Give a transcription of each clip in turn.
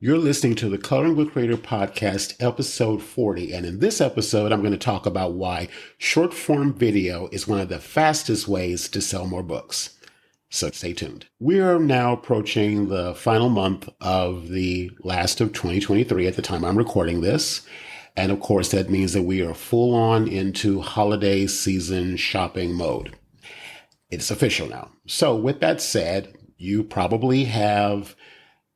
You're listening to the Coloring Book Creator Podcast, episode 40. And in this episode, I'm going to talk about why short form video is one of the fastest ways to sell more books. So stay tuned. We are now approaching the final month of the last of 2023 at the time I'm recording this. And of course, that means that we are full on into holiday season shopping mode. It's official now. So with that said, you probably have,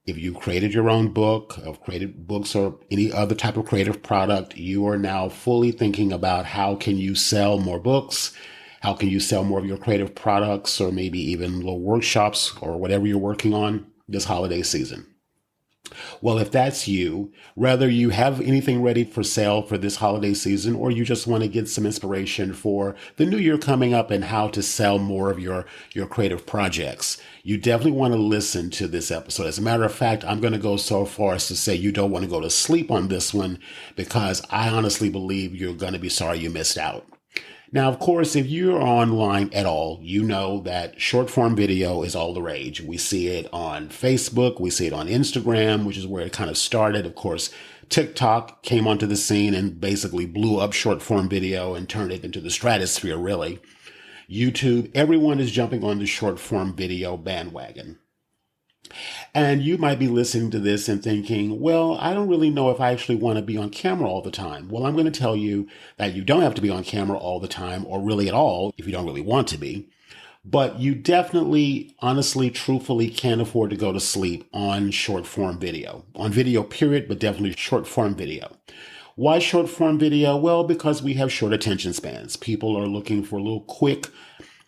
if you created your own book, or created books or any other type of creative product, you are now fully thinking about how can you sell more books? How can you sell more of your creative products, or maybe even little workshops or whatever you're working on this holiday season? Well, if that's you, whether you have anything ready for sale for this holiday season, or you just want to get some inspiration for the new year coming up and how to sell more of your creative projects, you definitely want to listen to this episode. As a matter of fact, I'm going to go so far as to say you don't want to go to sleep on this one, because I honestly believe you're going to be sorry you missed out. Now, of course, if you're online at all, you know that short form video is all the rage. We see it on Facebook. We see it on Instagram, which is where it kind of started. Of course, TikTok came onto the scene and basically blew up short form video and turned it into the stratosphere, really. YouTube, everyone is jumping on the short form video bandwagon. And you might be listening to this and thinking, well, I don't really know if I actually want to be on camera all the time. Well, I'm going to tell you that you don't have to be on camera all the time, or really at all, if you don't really want to be. But you definitely, honestly, truthfully can afford to go to sleep on short form video. On video, period, but definitely short form video. Why short form video? Well, because we have short attention spans. People are looking for little quick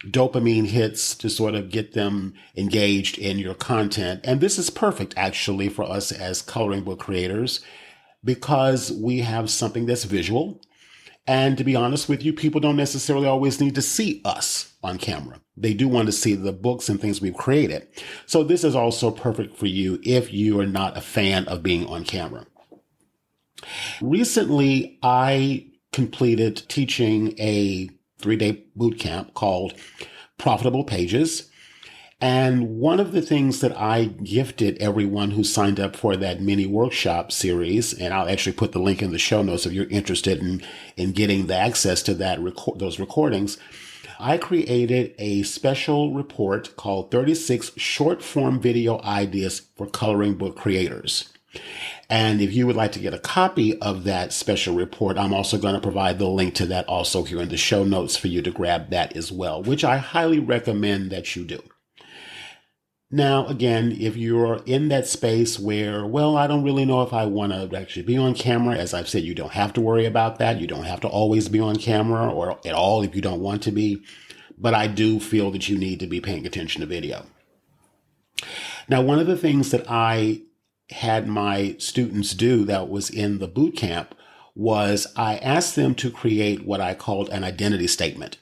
dopamine hits to sort of get them engaged in your content. And this is perfect, actually, for us as coloring book creators, because we have something that's visual. And to be honest with you, people don't necessarily always need to see us on camera. They do want to see the books and things we've created. So this is also perfect for you if you are not a fan of being on camera. Recently, I completed teaching a 3-day boot camp called Profitable Pages. And one of the things that I gifted everyone who signed up for that mini workshop series, and I'll actually put the link in the show notes if you're interested in getting the access to those recordings, I created a special report called 36 Short Form Video Ideas for Coloring Book Creators. And if you would like to get a copy of that special report, I'm also going to provide the link to that also here in the show notes for you to grab that as well, which I highly recommend that you do. Now, again, if you're in that space where, well, I don't really know if I want to actually be on camera, as I've said, you don't have to worry about that. You don't have to always be on camera or at all if you don't want to be. But I do feel that you need to be paying attention to video. Now, one of the things that I had my students do that was in the boot camp was I asked them to create what I called an identity statement.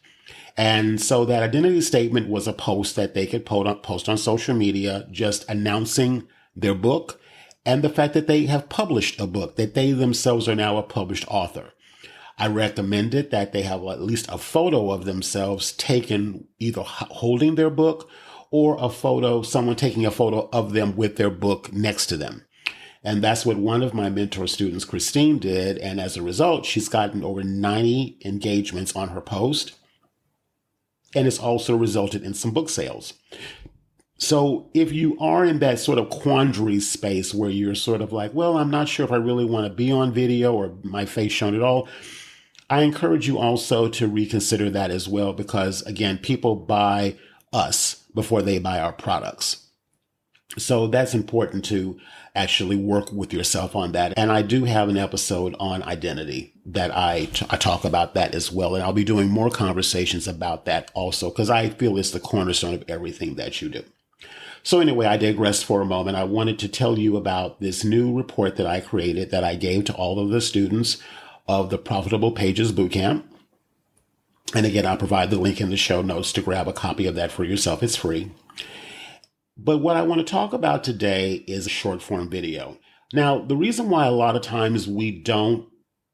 And so that identity statement was a post that they could post on social media, just announcing their book and the fact that they have published a book, that they themselves are now a published author. I recommended that they have at least a photo of themselves taken either holding their book or someone taking a photo of them with their book next to them. And that's what one of my mentor students, Christine, did. And as a result, she's gotten over 90 engagements on her post. And it's also resulted in some book sales. So if you are in that sort of quandary space where you're sort of like, well, I'm not sure if I really want to be on video or my face shown at all, I encourage you also to reconsider that as well, because again, people buy us before they buy our products. So that's important to actually work with yourself on that. And I do have an episode on identity that I talk about that as well. And I'll be doing more conversations about that also, because I feel it's the cornerstone of everything that you do. So anyway, I digressed for a moment. I wanted to tell you about this new report that I created that I gave to all of the students of the Profitable Pages Bootcamp. And again, I'll provide the link in the show notes to grab a copy of that for yourself. It's free. But what I want to talk about today is a short form video. Now, the reason why a lot of times we don't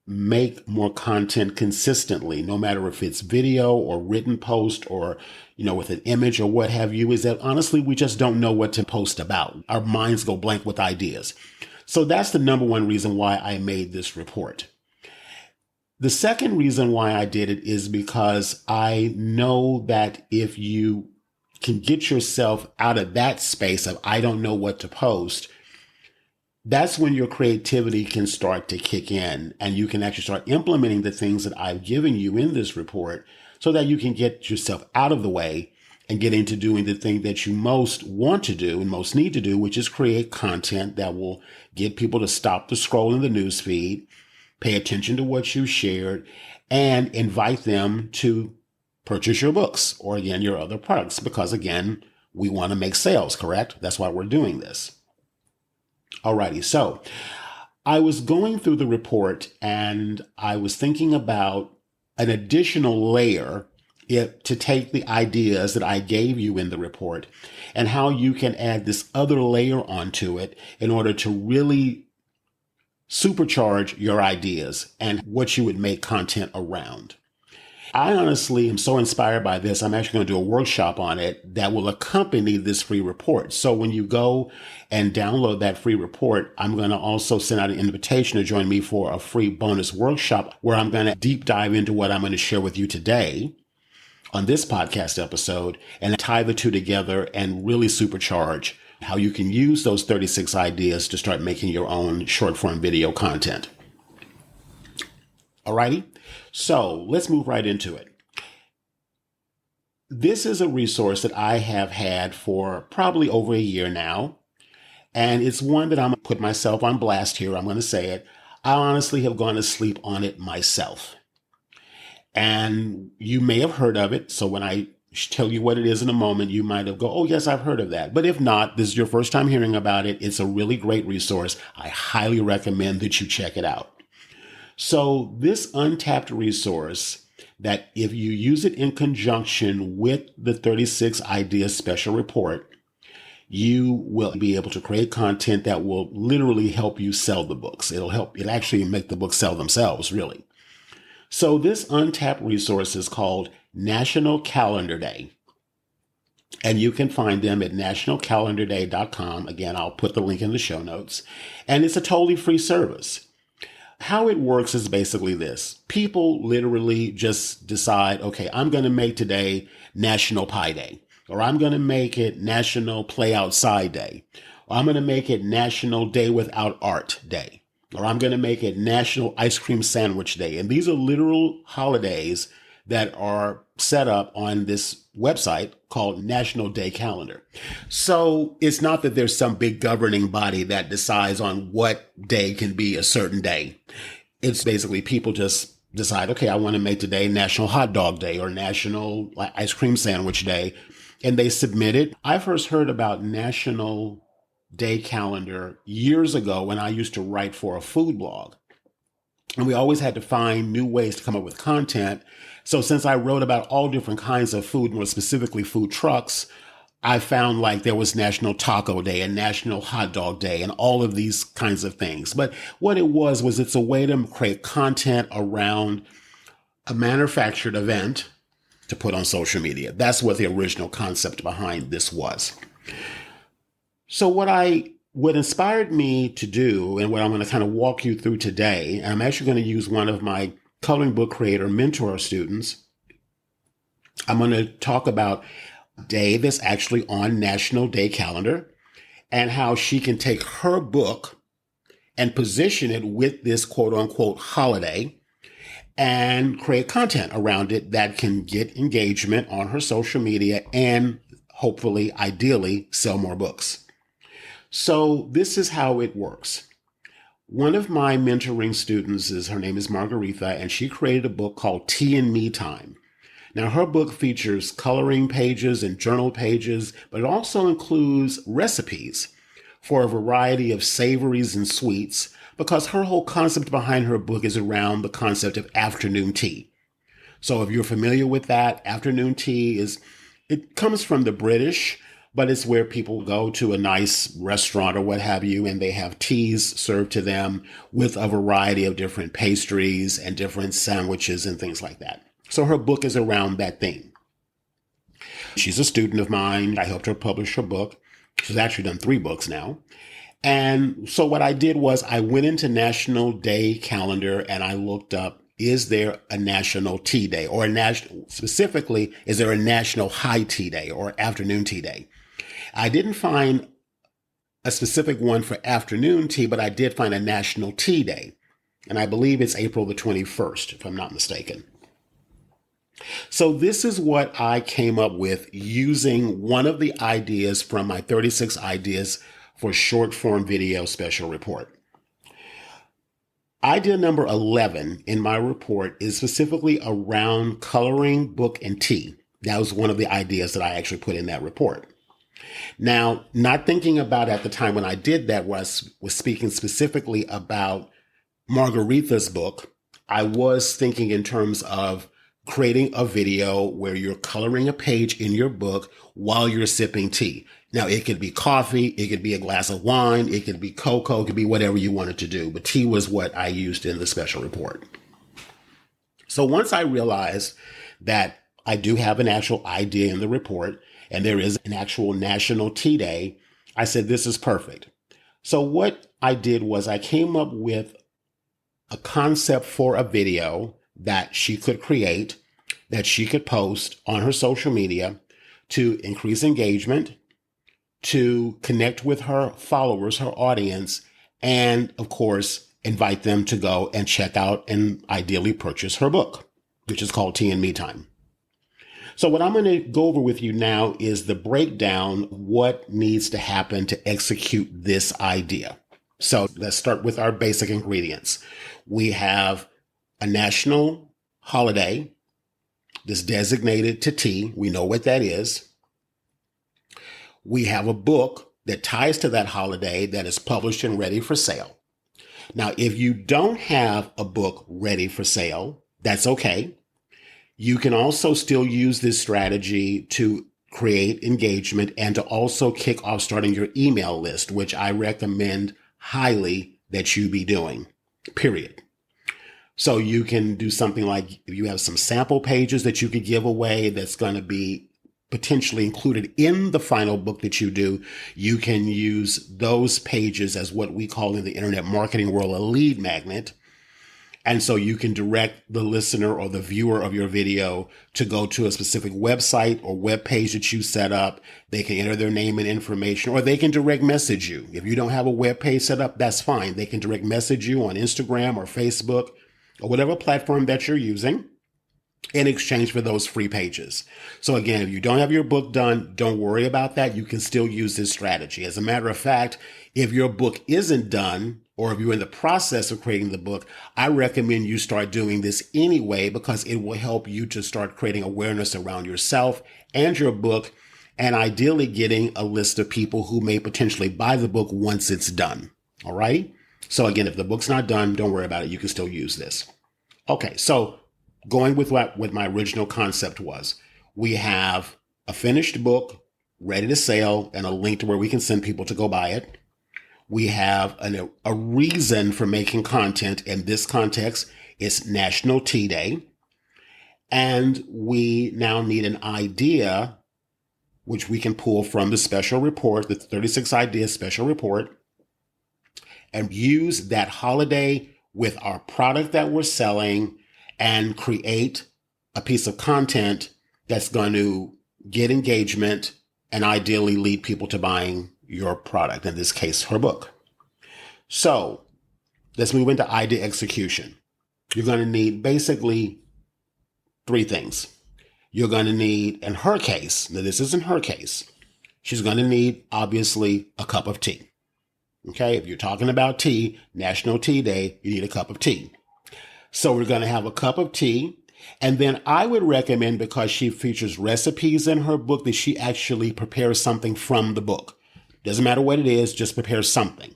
make more content consistently, no matter if it's video or written post or, with an image or what have you, is that honestly, we just don't know what to post about. Our minds go blank with ideas. So that's the number one reason why I made this report. The second reason why I did it is because I know that if you can get yourself out of that space of, I don't know what to post, that's when your creativity can start to kick in and you can actually start implementing the things that I've given you in this report so that you can get yourself out of the way and get into doing the thing that you most want to do and most need to do, which is create content that will get people to stop the scroll in the news feed, pay attention to what you shared, and invite them to purchase your books or, again, your other products. Because, again, we want to make sales, correct? That's why we're doing this. Alrighty, so I was going through the report and I was thinking about an additional layer to take the ideas that I gave you in the report and how you can add this other layer onto it in order to really supercharge your ideas and what you would make content around. I honestly am so inspired by this. I'm actually going to do a workshop on it that will accompany this free report. So when you go and download that free report, I'm going to also send out an invitation to join me for a free bonus workshop where I'm going to deep dive into what I'm going to share with you today on this podcast episode and tie the two together and really supercharge how you can use those 36 ideas to start making your own short form video content. Alrighty, so let's move right into it. This is a resource that I have had for probably over a year now, and it's one that I'm going to put myself on blast here. I'm going to say it. I honestly have gone to sleep on it myself. And you may have heard of it. So when I tell you what it is in a moment, you might have go, oh, yes, I've heard of that. But if not, this is your first time hearing about it. It's a really great resource. I highly recommend that you check it out. So this untapped resource that if you use it in conjunction with the 36 Ideas Special Report, you will be able to create content that will literally help you sell the books. It'll actually make the books sell themselves, really. So this untapped resource is called National Calendar Day. And you can find them at nationalcalendarday.com. Again, I'll put the link in the show notes. And it's a totally free service. How it works is basically this. People literally just decide, okay, I'm going to make today National Pie Day, or I'm going to make it National Play Outside Day, or I'm going to make it National Day Without Art Day, or I'm going to make it National Ice Cream Sandwich Day. And these are literal holidays that are set up on this website called National Day Calendar. So it's not that there's some big governing body that decides on what day can be a certain day. It's basically people just decide, okay, I want to make today National Hot Dog Day or National Ice Cream Sandwich Day, and they submit it. I first heard about National Day Calendar years ago when I used to write for a food blog. And we always had to find new ways to come up with content. So since I wrote about all different kinds of food, more specifically food trucks, I found like there was National Taco Day and National Hot Dog Day and all of these kinds of things. But what it was it's a way to create content around a manufactured event to put on social media. That's what the original concept behind this was. So what inspired me to do, and what I'm going to kind of walk you through today, and I'm actually going to use one of my coloring book creator mentor students. I'm going to talk about a day that's actually on National Day Calendar and how she can take her book and position it with this quote unquote holiday and create content around it that can get engagement on her social media and hopefully, ideally, sell more books. So this is how it works. One of my mentoring students her name is Margaretha, and she created a book called Tea and Me Time. Now, her book features coloring pages and journal pages, but it also includes recipes for a variety of savories and sweets, because her whole concept behind her book is around the concept of afternoon tea. So if you're familiar with that, afternoon tea it comes from the British, but it's where people go to a nice restaurant or what have you, and they have teas served to them with a variety of different pastries and different sandwiches and things like that. So her book is around that theme. She's a student of mine. I helped her publish her book. She's actually done 3 books now. And so what I did was I went into National Day calendar and I looked up, is there a National Tea Day, or specifically, is there a National High Tea Day or Afternoon Tea Day? I didn't find a specific one for afternoon tea, but I did find a National Tea Day. And I believe it's April the 21st, if I'm not mistaken. So this is what I came up with using one of the ideas from my 36 ideas for short form video special report. Idea number 11 in my report is specifically around coloring, book, and tea. That was one of the ideas that I actually put in that report. Now, not thinking about at the time when I did that was speaking specifically about Margaretha's book. I was thinking in terms of creating a video where you're coloring a page in your book while you're sipping tea. Now, it could be coffee, it could be a glass of wine, it could be cocoa, it could be whatever you wanted to do. But tea was what I used in the special report. So once I realized that I do have an actual idea in the report and there is an actual National Tea Day, I said, this is perfect. So what I did was I came up with a concept for a video that she could create, that she could post on her social media to increase engagement, to connect with her followers, her audience, and of course, invite them to go and check out and ideally purchase her book, which is called Tea and Me Time. So what I'm going to go over with you now is the breakdown, what needs to happen to execute this idea. So let's start with our basic ingredients. We have a national holiday that's designated to tea. We know what that is. We have a book that ties to that holiday that is published and ready for sale. Now, if you don't have a book ready for sale, that's okay. You can also still use this strategy to create engagement and to also kick off starting your email list, which I recommend highly that you be doing, period. So you can do something like, if you have some sample pages that you could give away that's going to be potentially included in the final book that you do, you can use those pages as what we call in the internet marketing world a lead magnet. And so you can direct the listener or the viewer of your video to go to a specific website or web page that you set up. They can enter their name and information, or they can direct message you. If you don't have a web page set up, that's fine. They can direct message you on Instagram or Facebook or whatever platform that you're using in exchange for those free pages. So again, if you don't have your book done, don't worry about that. You can still use this strategy. As a matter of fact, if your book isn't done, or if you're in the process of creating the book, I recommend you start doing this anyway, because it will help you to start creating awareness around yourself and your book, and ideally getting a list of people who may potentially buy the book once it's done. All right. So again, if the book's not done, don't worry about it. You can still use this. Okay. So going with what my original concept was, we have a finished book ready to sell and a link to where we can send people to go buy it. We have a reason for making content. In this context, it's National Tea Day. And we now need an idea, which we can pull from the special report, the 36 Ideas special report, and use that holiday with our product that we're selling and create a piece of content that's going to get engagement and ideally lead people to buying your product, in this case, her book. So let's move into idea execution. You're going to need basically three things. You're going to need, in her case, now this isn't her case, she's going to need, obviously, a cup of tea. Okay, if you're talking about tea, National Tea Day, you need a cup of tea. So we're going to have a cup of tea. And then I would recommend, because she features recipes in her book, that she actually prepares something from the book. Doesn't matter what it is, just prepare something.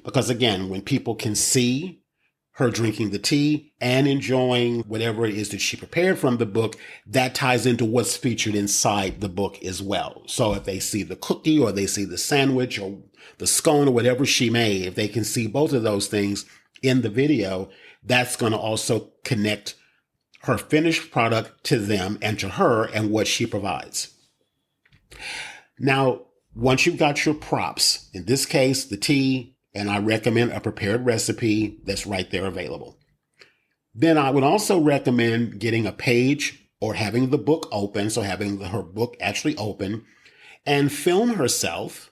Because again, when people can see her drinking the tea and enjoying whatever it is that she prepared from the book, that ties into what's featured inside the book as well. So if they see the cookie or they see the sandwich or the scone or whatever she made, if they can see both of those things in the video, that's going to also connect her finished product to them and to her and what she provides. Now, Once you've got your props, in this case, the tea, and I recommend a prepared recipe that's right there available. Then I would also recommend getting a page or having the book open, so having her book actually open, and film herself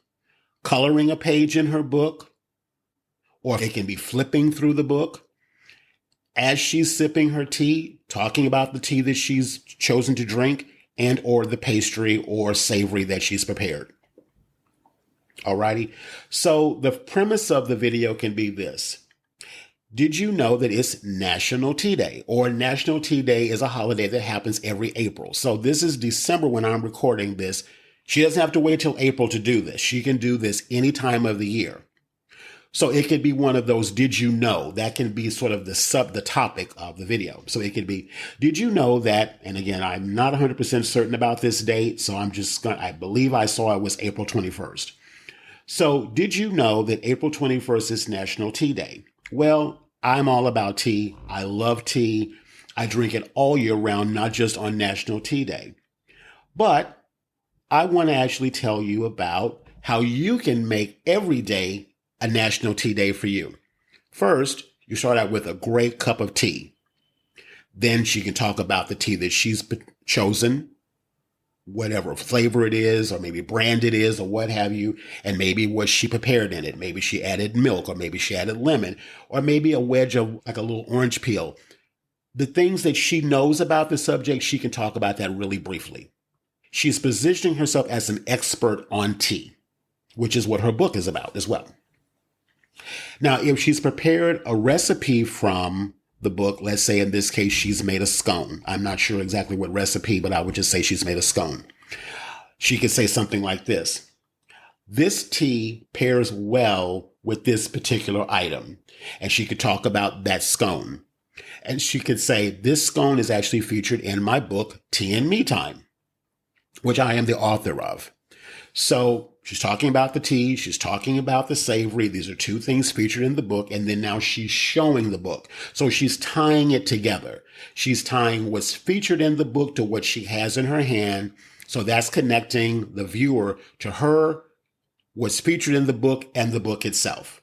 coloring a page in her book, or it can be flipping through the book as she's sipping her tea, talking about the tea that she's chosen to drink and or the pastry or savory that she's prepared. Alrighty. So the premise of the video can be this. Did you know that it's National Tea Day? Or National Tea Day is a holiday that happens every April. So this is December when I'm recording this. She doesn't have to wait till April to do this. She can do this any time of the year. So it could be one of those, did you know? That can be sort of the topic of the video. So it could be, did you know that, and again, I'm not 100% certain about this date, so I believe I saw it was April 21st. So did you know that April 21st is National Tea Day? Well, I'm all about tea. I love tea. I drink it all year round, not just on National Tea Day. But I want to actually tell you about how you can make every day a National Tea Day for you. First, you start out with a great cup of tea. Then she can talk about the tea that she's chosen, whatever flavor it is, or maybe brand it is, or what have you, and maybe what she prepared in it. Maybe she added milk, or maybe she added lemon, or maybe a wedge of like a little orange peel. The things that she knows about the subject, she can talk about that really briefly. She's positioning herself as an expert on tea, which is what her book is about as well. Now, if she's prepared a recipe from the book, let's say in this case, she's made a scone. I'm not sure exactly what recipe, but I would just say she's made a scone. She could say something like this. This tea pairs well with this particular item. And she could talk about that scone. And she could say, this scone is actually featured in my book, Tea and Me Time, which I am the author of. So she's talking about the tea. She's talking about the savory. These are two things featured in the book. And then now she's showing the book. So she's tying it together. She's tying what's featured in the book to what she has in her hand. So that's connecting the viewer to her, what's featured in the book, and the book itself.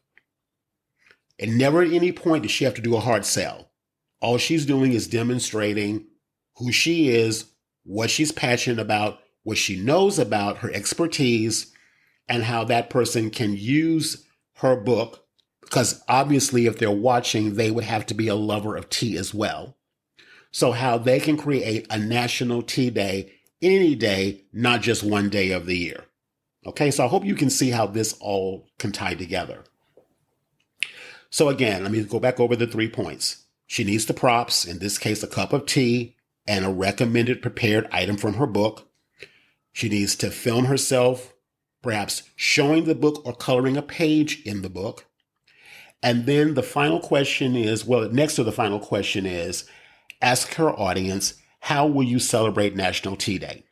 And never at any point does she have to do a hard sell. All she's doing is demonstrating who she is, what she's passionate about, what she knows about her expertise, and how that person can use her book, because obviously if they're watching, they would have to be a lover of tea as well. So how they can create a National Tea Day any day, not just one day of the year. Okay, so I hope you can see how this all can tie together. So again, let me go back over the 3 points. She needs the props, in this case, a cup of tea and a recommended prepared item from her book. She needs to film herself, perhaps showing the book or coloring a page in the book. And then the final question is, next to the final question is, ask her audience, how will you celebrate National Tea Day?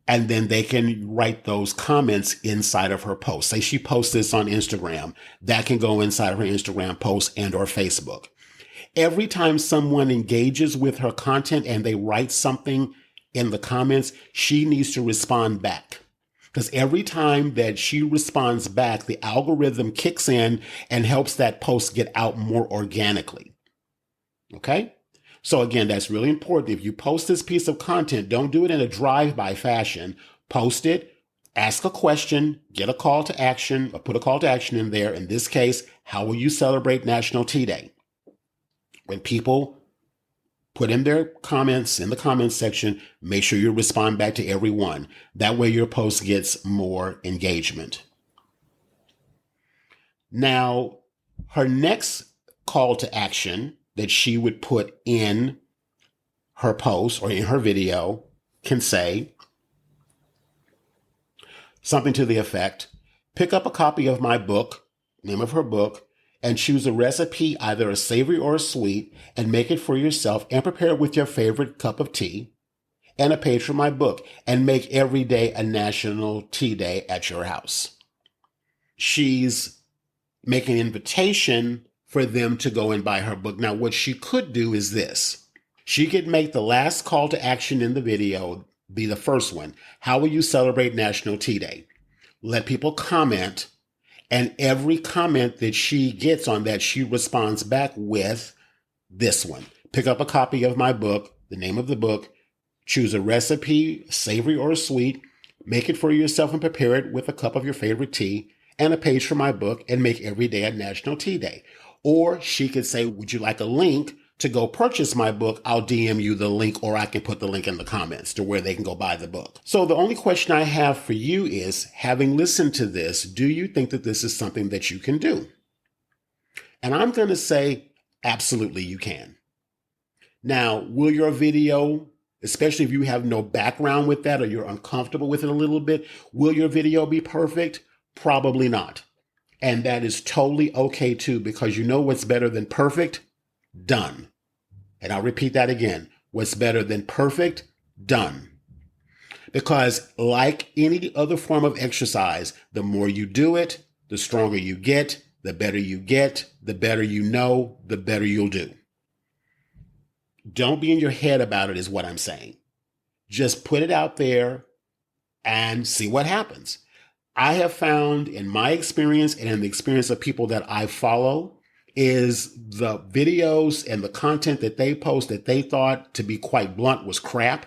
And then they can write those comments inside of her post. Say she posts this on Instagram, that can go inside of her Instagram post and or Facebook. Every time someone engages with her content and they write something in the comments, she needs to respond back. Because every time that she responds back, the algorithm kicks in and helps that post get out more organically. Okay? So again, that's really important. If you post this piece of content, don't do it in a drive-by fashion. Post it, ask a question, get a call to action, or put a call to action in there. In this case, how will you celebrate National Tea Day? When people put in their comments in the comments section, make sure you respond back to everyone. That way your post gets more engagement. Now, her next call to action that she would put in her post or in her video can say something to the effect, pick up a copy of my book, name of her book, and choose a recipe, either a savory or a sweet, and make it for yourself and prepare it with your favorite cup of tea and a page from my book, and make every day a National Tea Day at your house. She's making an invitation for them to go and buy her book. Now, what she could do is this. She could make the last call to action in the video, be the first one. How will you celebrate National Tea Day? Let people comment, and every comment that she gets on that, she responds back with this one. Pick up a copy of my book, the name of the book, choose a recipe, savory or sweet, make it for yourself and prepare it with a cup of your favorite tea and a page from my book, and make every day a National Tea Day. Or she could say, would you like a link to go purchase my book? I'll DM you the link, or I can put the link in the comments to where they can go buy the book. So the only question I have for you is, having listened to this, do you think that this is something that you can do? And I'm going to say, absolutely you can. Now, will your video, especially if you have no background with that or you're uncomfortable with it a little bit, will your video be perfect? Probably not. And that is totally okay too, because you know what's better than perfect? Done. And I'll repeat that again. What's better than perfect? Done. Because like any other form of exercise, the more you do it, the stronger you get, the better you get, the better you know, the better you'll do. Don't be in your head about it is what I'm saying. Just put it out there and see what happens. I have found in my experience and in the experience of people that I follow is the videos and the content that they post that they thought, to be quite blunt, was crap,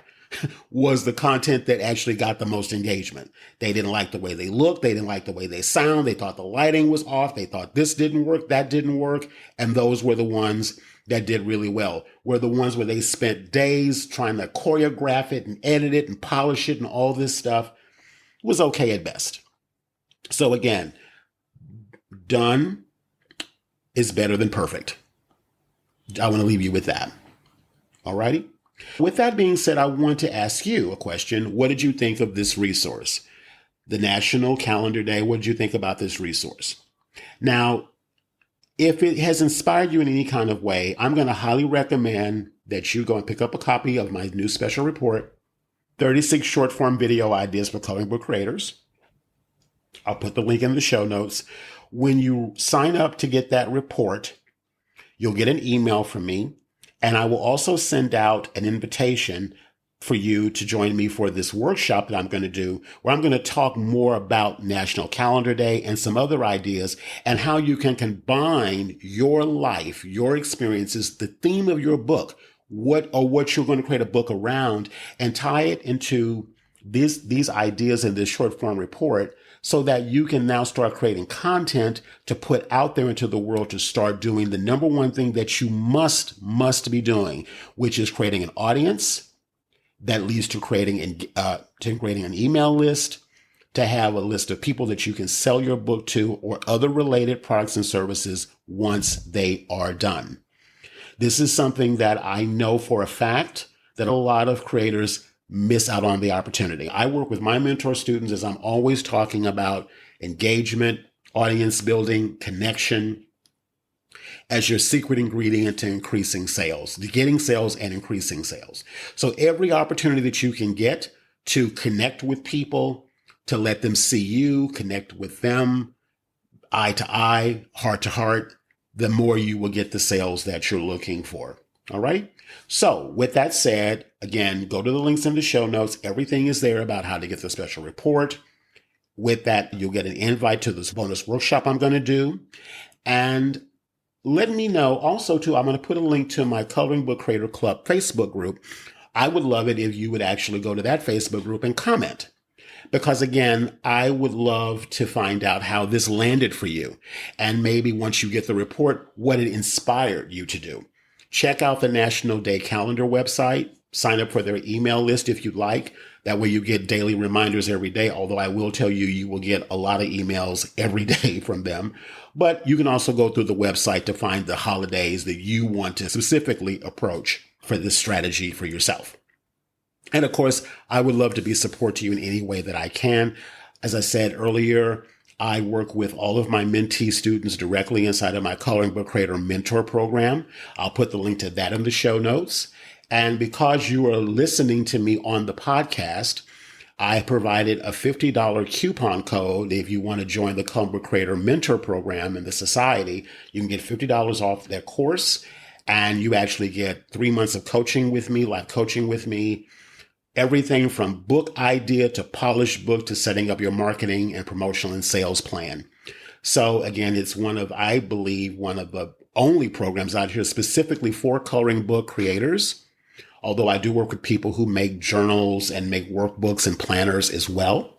was the content that actually got the most engagement. They didn't like the way they looked. They didn't like the way they sound. They thought the lighting was off. They thought this didn't work, that didn't work. And those were the ones that did really well, were the ones where they spent days trying to choreograph it and edit it and polish it and all this stuff. It was okay at best. So again, done is better than perfect. I want to leave you with that. All righty. With that being said, I want to ask you a question. What did you think of this resource? The National Calendar Day. What did you think about this resource? Now, if it has inspired you in any kind of way, I'm going to highly recommend that you go and pick up a copy of my new special report, 36 short form video ideas for coloring book creators. I'll put the link in the show notes. When you sign up to get that report, you'll get an email from me, and I will also send out an invitation for you to join me for this workshop that I'm going to do, where I'm going to talk more about National Calendar Day and some other ideas and how you can combine your life, your experiences, the theme of your book, what you're going to create a book around, and tie it into these ideas in this short form report, so that you can now start creating content to put out there into the world to start doing the number one thing that you must be doing, which is creating an audience that leads to creating an email list, to have a list of people that you can sell your book to or other related products and services once they are done. This is something that I know for a fact that a lot of creators miss out on the opportunity. I work with my mentor students as I'm always talking about engagement, audience building, connection as your secret ingredient to increasing sales, to getting sales and increasing sales. So every opportunity that you can get to connect with people, to let them see you, connect with them, eye to eye, heart to heart, the more you will get the sales that you're looking for. All right. So with that said, again, go to the links in the show notes. Everything is there about how to get the special report. With that, you'll get an invite to this bonus workshop I'm going to do. And let me know also, too, I'm going to put a link to my Coloring Book Creator Club Facebook group. I would love it if you would actually go to that Facebook group and comment. Because again, I would love to find out how this landed for you. And maybe once you get the report, what it inspired you to do. Check out the National Day Calendar website. Sign up for their email list if you'd like. That way you get daily reminders every day, although I will tell you, you will get a lot of emails every day from them. But you can also go through the website to find the holidays that you want to specifically approach for this strategy for yourself. And of course, I would love to be support to you in any way that I can. As I said earlier, I work with all of my mentee students directly inside of my Coloring Book Creator Mentor Program. I'll put the link to that in the show notes. And because you are listening to me on the podcast, I provided a $50 coupon code. If you want to join the Coloring Book Creator Mentor Program in the Society, you can get $50 off that course. And you actually get 3 months of coaching with me, live coaching with me, everything from book idea to polished book to setting up your marketing and promotional and sales plan. So again, it's I believe, one of the only programs out here specifically for coloring book creators. Although I do work with people who make journals and make workbooks and planners as well.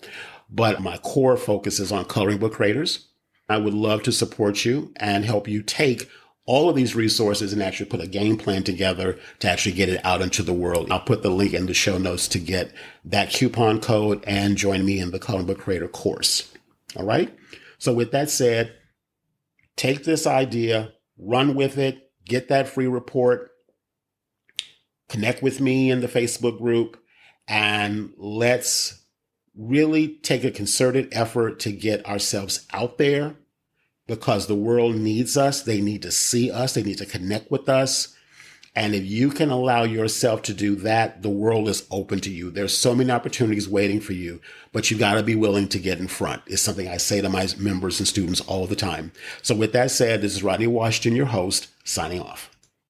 But my core focus is on coloring book creators. I would love to support you and help you take all of these resources and actually put a game plan together to actually get it out into the world. I'll put the link in the show notes to get that coupon code and join me in the Coloring Book Creator course. All right. So with that said, take this idea, run with it, get that free report, connect with me in the Facebook group, and let's really take a concerted effort to get ourselves out there, because the world needs us. They need to see us. They need to connect with us. And if you can allow yourself to do that, the world is open to you. There's so many opportunities waiting for you, but you got to be willing to get in front. It's something I say to my members and students all the time. So with that said, this is Rodney Washington, your host, signing off.